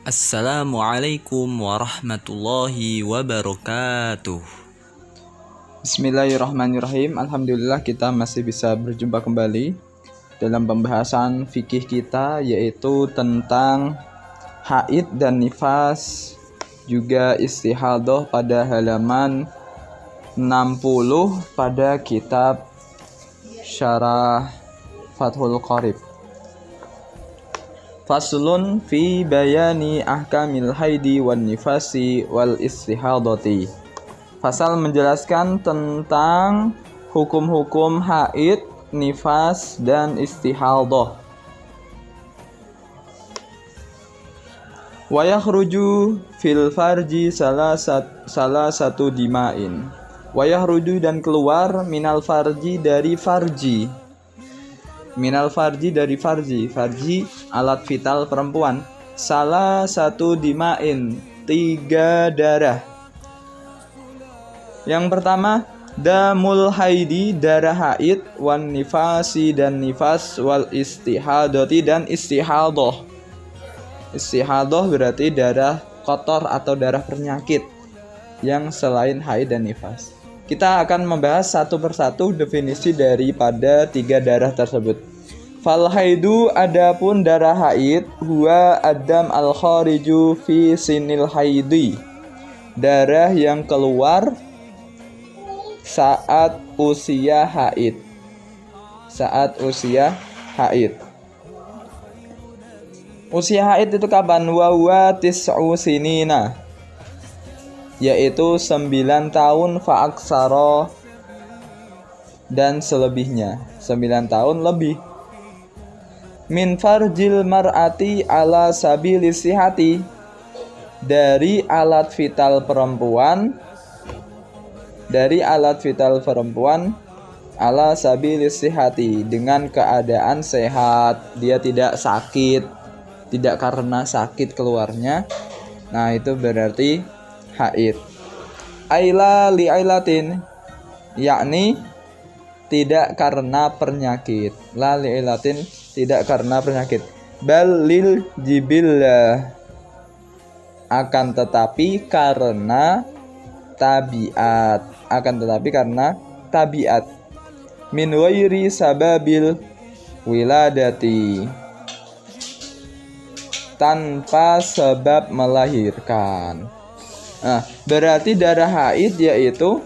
Assalamualaikum warahmatullahi wabarakatuh. Bismillahirrahmanirrahim. Alhamdulillah kita masih bisa berjumpa kembali dalam pembahasan fikih kita, yaitu tentang haid dan nifas, juga istihadah pada halaman 60 pada kitab Syarah Fathul Qorib. Faslun fi bayani ahkamil haidi wan nifasi wal istihadati. Fasal menjelaskan tentang hukum-hukum haid, nifas, dan istihadah. Wa yakhruju fil farji salah satu dima'in. Wa yakhruju dan keluar minal farji dari farji. Minal farji dari farji. Farji alat vital perempuan. Salah satu dima'in, 3 darah. Yang pertama, damul haidi, darah haid, wan nifasi dan nifas, wal istihadati dan istihadah. Istihadah berarti darah kotor atau darah penyakit yang selain haid dan nifas. Kita akan membahas satu persatu definisi daripada 3 darah tersebut. Fal haidu, adapun darah haid, huwa adam al khariju fi sinil haidi, darah yang keluar saat usia haid. Saat usia haid. Usia haid itu kapan? Wa huwa tis'u sinina, yaitu 9 tahun fa'aksara dan selebihnya, 9 tahun lebih. Min farjil mar'ati ala sabili sihati, dari alat vital perempuan, ala sabili sihati, dengan keadaan sehat, dia tidak sakit, tidak karena sakit keluarnya. Nah, itu berarti haid. Aila li ailatin, yakni tidak karena penyakit. La li ailatin, tidak karena penyakit. Bal lil jibillah, akan tetapi karena tabiat. Min wairi sababil wiladati, tanpa sebab melahirkan. Nah, berarti darah haid yaitu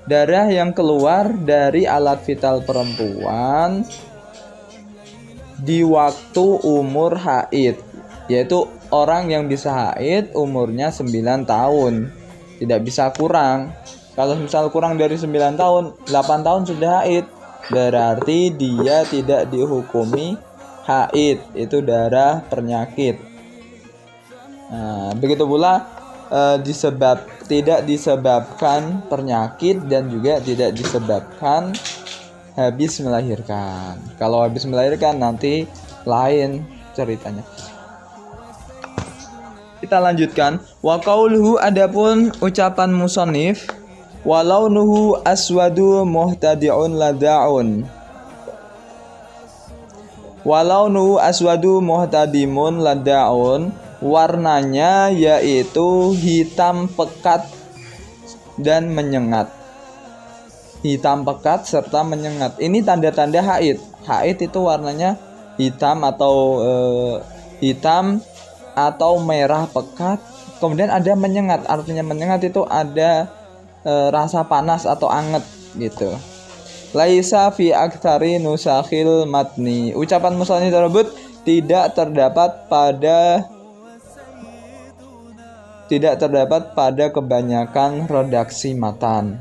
darah yang keluar dari alat vital perempuan di waktu umur haid, yaitu orang yang bisa haid umurnya 9 tahun, tidak bisa kurang. Kalau misal kurang dari 9 tahun, 8 tahun sudah haid, berarti dia tidak dihukumi haid, itu darah penyakit. Nah, begitu pula tidak disebabkan penyakit dan juga tidak disebabkan habis melahirkan. Kalau habis melahirkan nanti lain ceritanya. Kita lanjutkan. Wa qauluhu, adapun ucapan musannif, walau nuhu aswadu muhtadi'un lada'un. Walau nuhu aswadu muhtadimun lada'un, warnanya yaitu hitam pekat dan menyengat. Hitam pekat serta menyengat. Ini tanda-tanda haid. Haid itu warnanya hitam atau merah pekat. Kemudian ada menyengat. Artinya menyengat itu ada rasa panas atau anget gitu. Laisa fi aktsari nusakhil matni. Ucapan musannif tersebut tidak terdapat pada kebanyakan redaksi matan.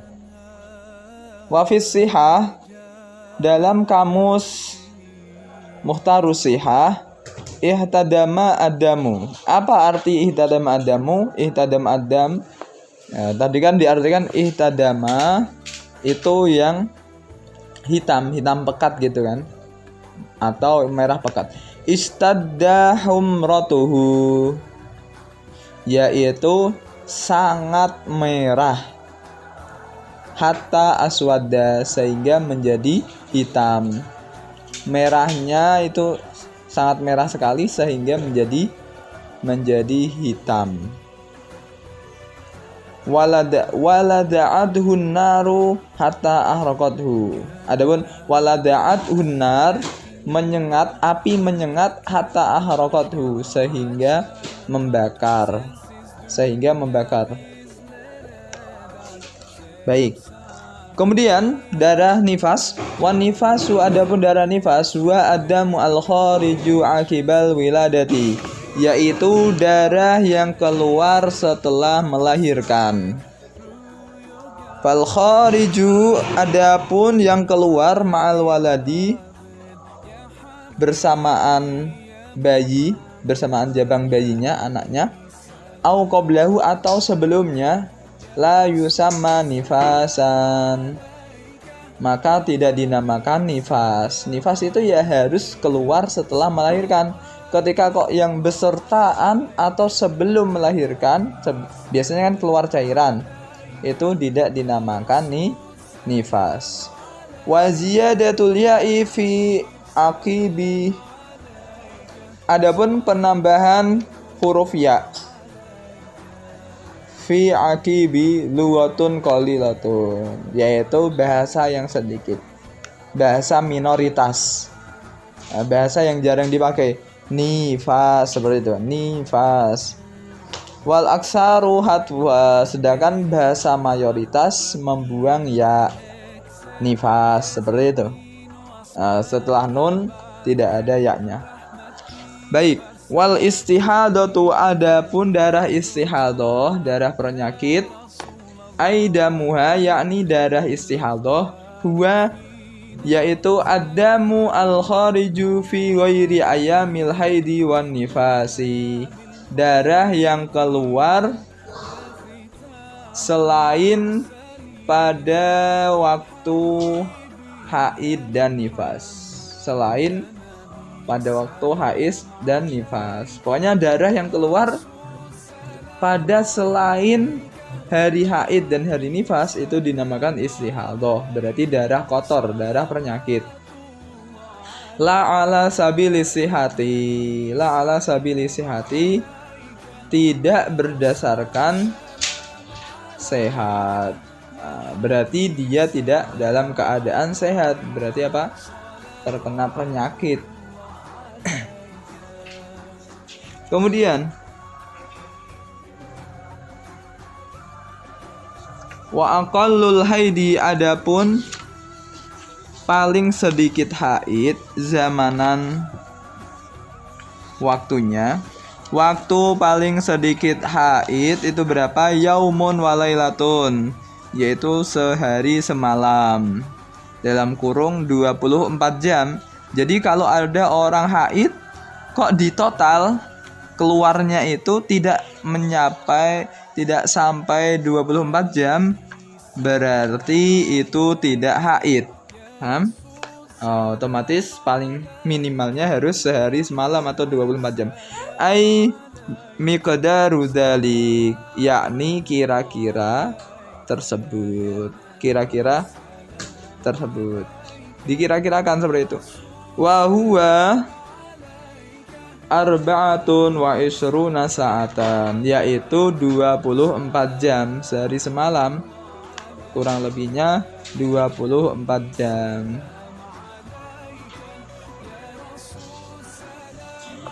Wa fis sihah, dalam kamus Mukhtarus Sihah, ihtadama adamu. Apa arti ihtadama adamu? Ihtadama adam, tadi kan diartikan ihtadama itu yang hitam pekat gitu kan, atau merah pekat. Istadda humratuhu, yaitu sangat merah. Hatta aswada, sehingga menjadi hitam. Merahnya itu sangat merah sekali sehingga menjadi menjadi hitam. Walada'adhun naru hatta ahraqathu. Adapun walada'adhun nar, menyengat, api menyengat, hatta ahraqathu, sehingga membakar. Baik. Kemudian darah nifas, wan nifasu, adapun darah nifas, wa adamu al khariju akibal wiladati, yaitu darah yang keluar setelah melahirkan. Fal khariju, adapun yang keluar ma'al waladi, bersamaan bayi, bersamaan jabang bayinya, anaknya, au qablahu, atau sebelumnya, la yusamma nifasan, maka tidak dinamakan nifas. Nifas itu ya harus keluar setelah melahirkan. Ketika kok yang besertaan atau sebelum melahirkan, biasanya kan keluar cairan, itu tidak dinamakan nifas. Wa ziyadatul ya'i fi aqibi, adapun penambahan huruf ya fi aqibi lugatun qalilatun, yaitu bahasa yang sedikit, bahasa minoritas, bahasa yang jarang dipakai. Nifas, seperti itu, nifas. Wal aksaru hatwa, sedangkan bahasa mayoritas membuang ya. Nifas, seperti itu. Setelah nun tidak ada yaknya. Baik. Wal istihadatu, adapun darah istihadah, darah penyakit, aidamuha, yakni darah istihadah, huwa, yaitu adamu al khariju fi ghairi ayamil haidi wan nifasi, darah yang keluar selain pada waktu haid dan nifas, selain pada waktu haid dan nifas. Pokoknya darah yang keluar pada selain hari haid dan hari nifas itu dinamakan istihadah, berarti darah kotor, darah penyakit. La ala sabili sihati, la ala sabili sihati, tidak berdasarkan sehat. Berarti dia tidak dalam keadaan sehat. Berarti apa? Terkena penyakit. Kemudian wa aqallul haidi, adapun paling sedikit haid zamanan waktunya, waktu paling sedikit haid itu berapa? Yaumun walailatun, yaitu sehari semalam, dalam kurung 24 jam. Jadi kalau ada orang haid kok di total keluarnya itu tidak sampai 24 jam, berarti itu tidak haid. Otomatis paling minimalnya harus sehari semalam atau 24 jam. Ai miqdaru dzalik, yakni kira-kira tersebut. Kira-kira tersebut. Dikira-kirakan seperti itu. Wa huwa arba'atun wa isruna sa'atan, yaitu 24 jam sehari semalam, kurang lebihnya 24 jam.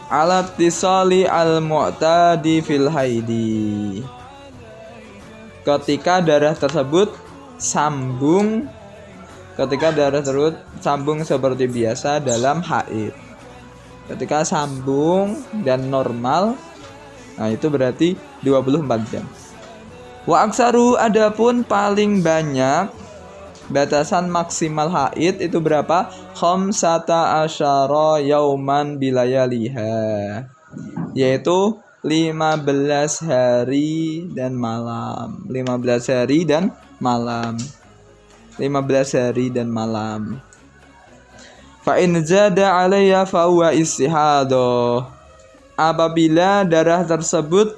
Alat tisali al-mu'tadi fil haidi, ketika darah tersebut sambung seperti biasa dalam haid. Ketika sambung dan normal, nah itu berarti 24 jam. Wa aksaru, adapun paling banyak, batasan maksimal haid itu berapa? Khamsata asyara yauman bilayaliha, yaitu 15 hari dan malam. 15 hari dan malam. 15 hari dan malam. Fa in zada alayya fa huwa istihadah. Apabila darah tersebut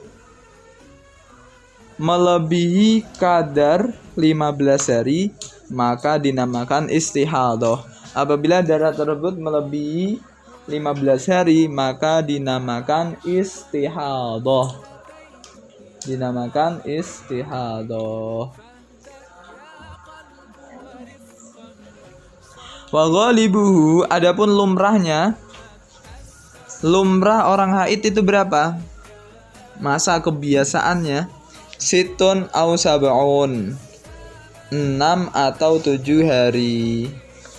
melebihi kadar 15 hari, maka dinamakan istihadah. Apabila darah tersebut melebihi 15 hari maka dinamakan istihadah. Dinamakan istihadah. Wa ghalibuhu, adapun lumrahnya, lumrah orang haid itu berapa? Masa kebiasaannya situn au sab'un, 6 atau 7 hari.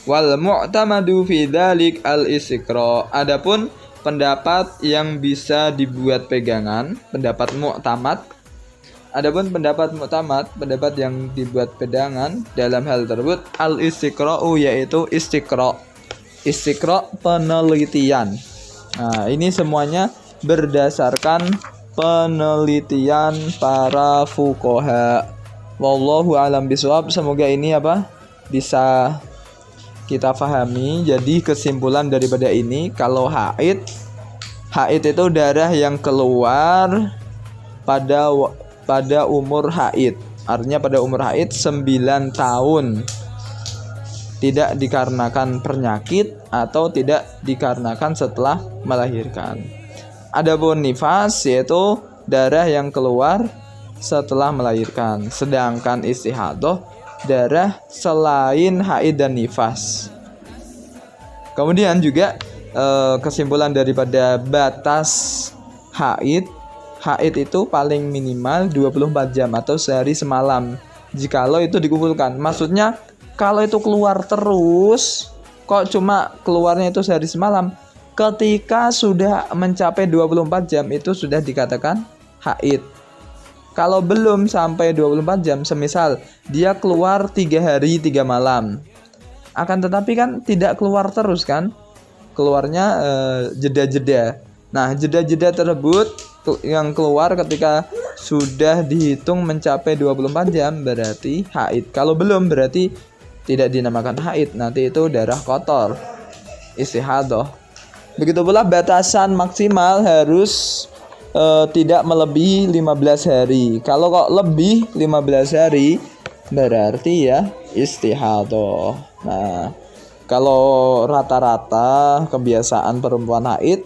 Wal mu'tamadu fi dzalik al istiqra. Adapun pendapat yang bisa dibuat pegangan, pendapat mu'tamad. Adapun pendapat mu'tamad, pendapat yang dibuat pegangan dalam hal tersebut al istiqra'u, yaitu istiqra. Istiqra penelitian. Nah, ini semuanya berdasarkan penelitian para fuqaha. Wallahu alam bisawab. Semoga ini bisa kita pahami. Jadi kesimpulan daripada ini, kalau haid itu darah yang keluar pada umur haid. Artinya pada umur haid 9 tahun. Tidak dikarenakan penyakit atau tidak dikarenakan setelah melahirkan. Adapun nifas yaitu darah yang keluar setelah melahirkan. Sedangkan istihadah darah selain haid dan nifas. Kemudian juga kesimpulan daripada batas haid itu paling minimal 24 jam atau sehari semalam jikalau itu dikumpulkan. Maksudnya kalau itu keluar terus, kok cuma keluarnya itu sehari semalam, ketika sudah mencapai 24 jam itu sudah dikatakan haid. Kalau belum sampai 24 jam, semisal dia keluar 3 hari 3 malam, akan tetapi kan tidak keluar terus kan, keluarnya jeda-jeda. Nah, jeda-jeda tersebut yang keluar ketika sudah dihitung mencapai 24 jam berarti haid. Kalau belum berarti tidak dinamakan haid, nanti itu darah kotor, istihadah. Begitu pula batasan maksimal harus tidak melebihi 15 hari. Kalau kok lebih 15 hari berarti ya istihadah. Nah, kalau rata-rata kebiasaan perempuan haid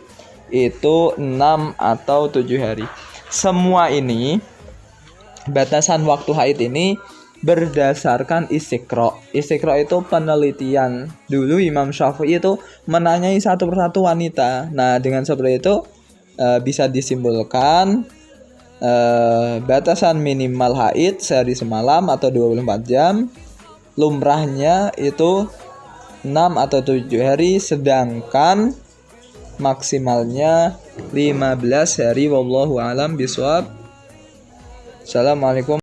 itu 6 atau 7 hari. Semua ini batasan waktu haid ini berdasarkan istiqra. Istiqra itu penelitian. Dulu Imam Syafi'i itu menanyai satu persatu wanita. Nah, dengan seperti itu bisa disimpulkan batasan minimal haid sehari semalam atau 24 jam. Lumrahnya itu 6 atau 7 hari, sedangkan maksimalnya 15 hari. Wallahu alam bisawab. Assalamualaikum.